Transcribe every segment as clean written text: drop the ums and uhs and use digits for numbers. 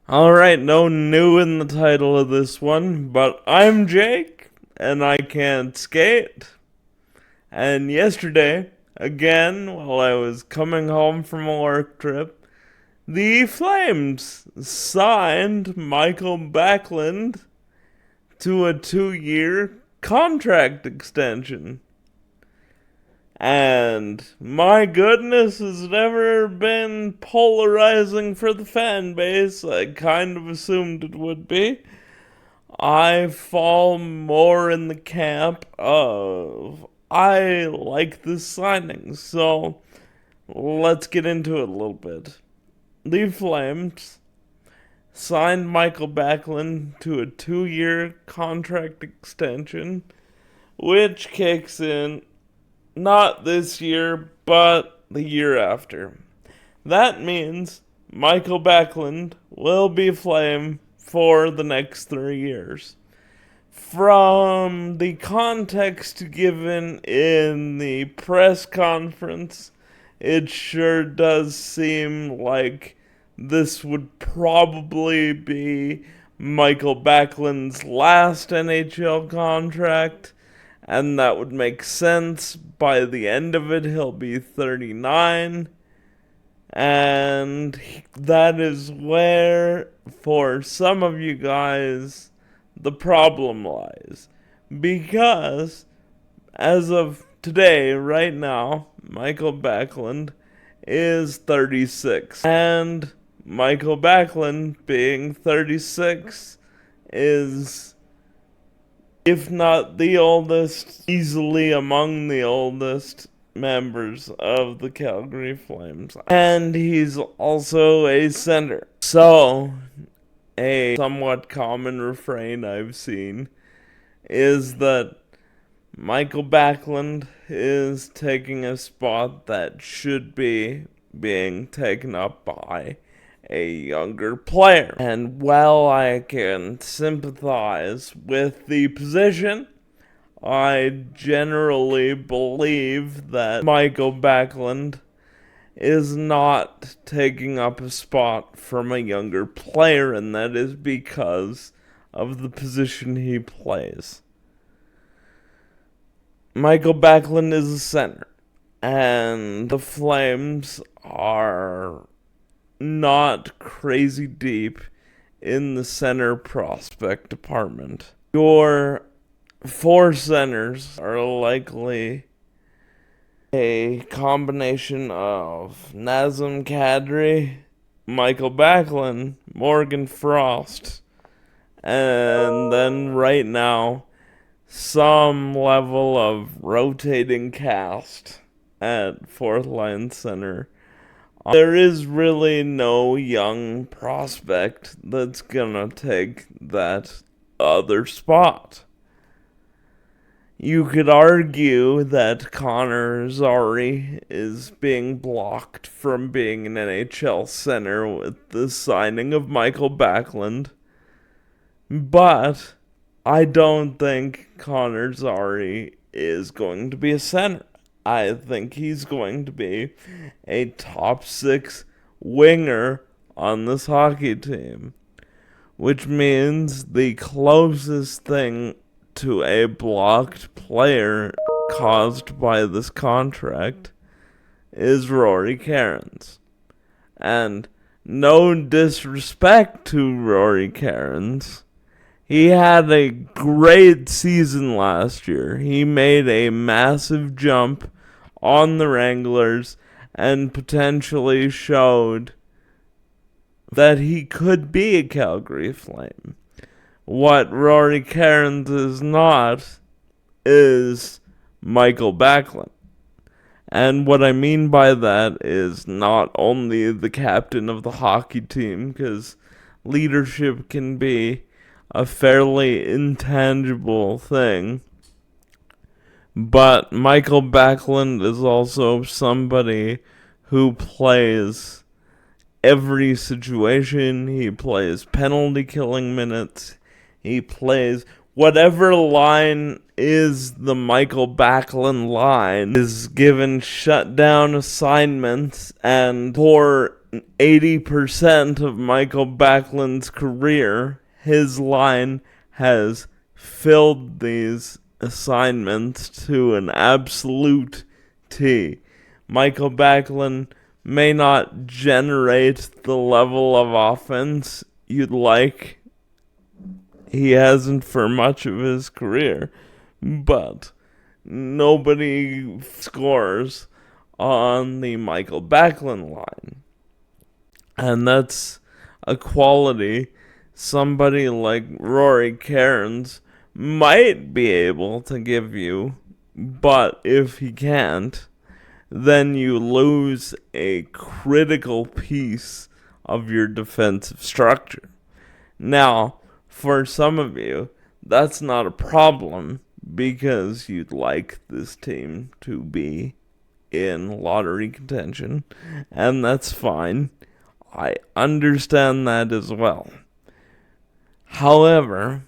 Alright, no new in the title of this one, but I'm Jake, and I can't skate. And yesterday, again, while I was coming home from a work trip, the Flames signed Mikael Backlund to a 2-year contract extension. And my goodness, has never been polarizing for the fan base. I kind of assumed it would be. I fall more in the camp of I like this signing. So let's get into it a little bit. The Flames signed Mikael Backlund to a 2-year contract extension, which kicks in not this year, but the year after. That means Mikael Backlund will be Flame for the next 3 years. From the context given in the press conference, it sure does seem like this would probably be Mikael Backlund's last NHL contract, and that would make sense. By the end of it, he'll be 39. And that is where, for some of you guys, the problem lies. Because, as of today, right now, Mikael Backlund is 36. And Mikael Backlund, being 36, is, if not the oldest, easily among the oldest members of the Calgary Flames. And he's also a center. So, a somewhat common refrain I've seen is that Mikael Backlund is taking a spot that should be being taken up by a younger player. And while I can sympathize with the position, I generally believe that Mikael Backlund is not taking up a spot from a younger player, and that is because of the position he plays. Mikael Backlund is a center, and the Flames are not crazy deep in the center prospect department. Your 4 centers are likely a combination of Nazem Kadri, Mikael Backlund, Morgan Frost, and then right now, some level of rotating cast at 4th line center. There is really no young prospect that's gonna take that other spot. You could argue that Connor Zary is being blocked from being an NHL center with the signing of Mikael Backlund, but I don't think Connor Zary is going to be a center. I think he's going to be a top 6 winger on this hockey team, which means the closest thing to a blocked player caused by this contract is Rory Cairns. And no disrespect to Rory Cairns, he had a great season last year. He made a massive jump on the Wranglers and potentially showed that he could be a Calgary Flame. What Rory Cairns is not is Mikael Backlund. And what I mean by that is not only the captain of the hockey team, because leadership can be a fairly intangible thing, but Mikael Backlund is also somebody who plays every situation. He plays penalty killing minutes. He plays whatever line is the Mikael Backlund line, is given shutdown assignments, and for 80% of Mikael Backlund's career, his line has filled these assignments to an absolute T. Mikael Backlund may not generate the level of offense you'd like. He hasn't for much of his career, but nobody scores on the Mikael Backlund line. And that's a quality somebody like Rory Cairns might be able to give you, but if he can't, then you lose a critical piece of your defensive structure. Now, for some of you, that's not a problem because you'd like this team to be in lottery contention, and that's fine. I understand that as well. However,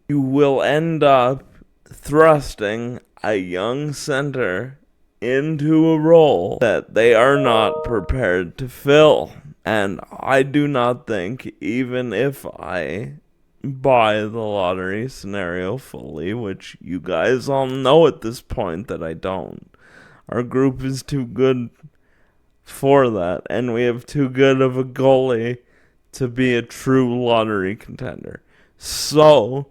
you will end up thrusting a young center into a role that they are not prepared to fill. And I do not think, even if I buy the lottery scenario fully, which you guys all know at this point that I don't, our group is too good for that, and we have too good of a goalie to be a true lottery contender. So,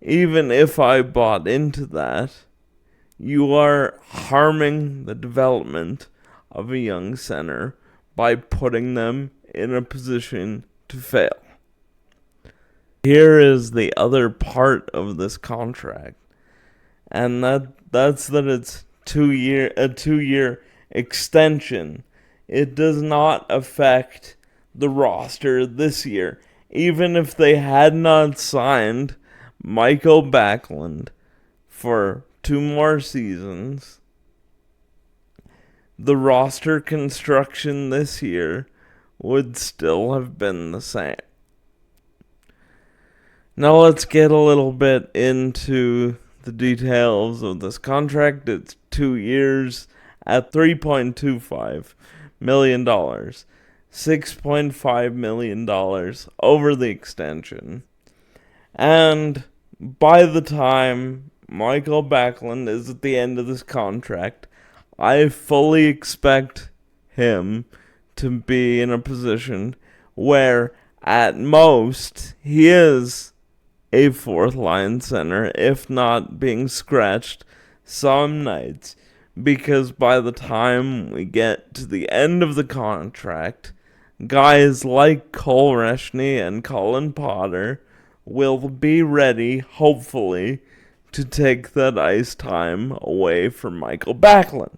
even if I bought into that, you are harming the development of a young center by putting them in a position to fail. Here is the other part of this contract, and that's that it's a 2-year extension. It does not affect the roster this year. Even if they had not signed Mikael Backlund for 2 more seasons, the roster construction this year would still have been the same. Now let's get a little bit into the details of this contract. It's 2 years at $3.25 million, $6.5 million over the extension. And by the time Mikael Backlund is at the end of this contract, I fully expect him to be in a position where at most he is a 4th line center, if not being scratched some nights, because by the time we get to the end of the contract, guys like Cole Reshney and Colin Potter will be ready, hopefully, to take that ice time away from Mikael Backlund.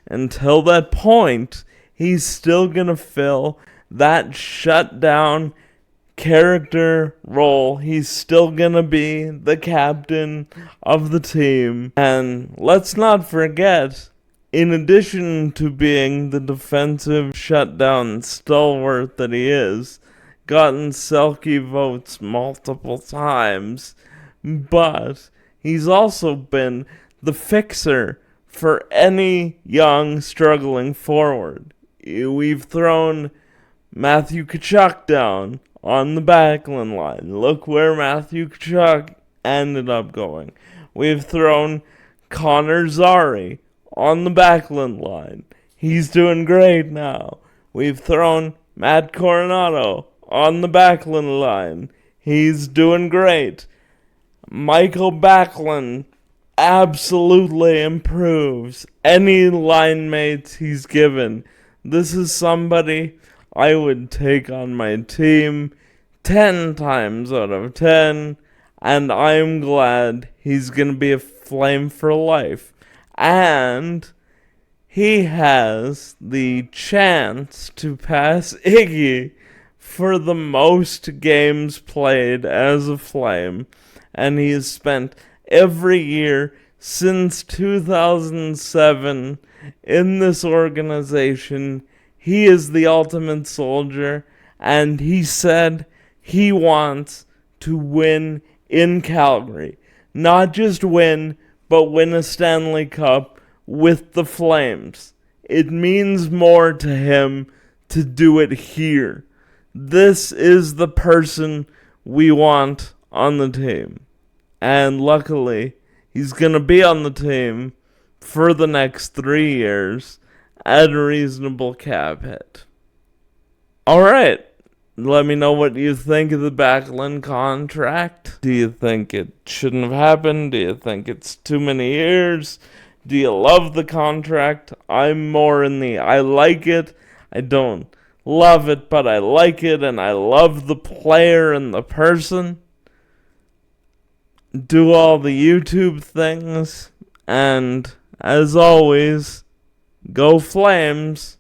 Until that point, he's still going to fill that shutdown character role. He's still going to be the captain of the team. And let's not forget, in addition to being the defensive shutdown stalwart that he is, gotten Selke votes multiple times, but he's also been the fixer for any young, struggling forward. We've thrown Matthew Tkachuk down on the Backlund line. Look where Matthew Tkachuk ended up going. We've thrown Connor Zary on the Backlund line. He's doing great now. We've thrown Matt Coronado on the Backlund line. He's doing great. Mikael Backlund absolutely improves any line mates he's given. This is somebody I would take on my team 10 times out of 10, and I'm glad he's going to be a Flame for life. And he has the chance to pass Iggy for the most games played as a Flame, and he has spent every year since 2007 in this organization. He is the ultimate soldier, and he said he wants to win in Calgary. Not just win, but win a Stanley Cup with the Flames. It means more to him to do it here. This is the person we want on the team. And luckily, he's going to be on the team for the next 3 years at a reasonable cap hit. Alright, let me know what you think of the Backlund contract. Do you think it shouldn't have happened? Do you think it's too many years? Do you love the contract? I'm more in the I like it. I don't love it, but I like it, and I love the player and the person. Do all the YouTube things, and as always, go Flames.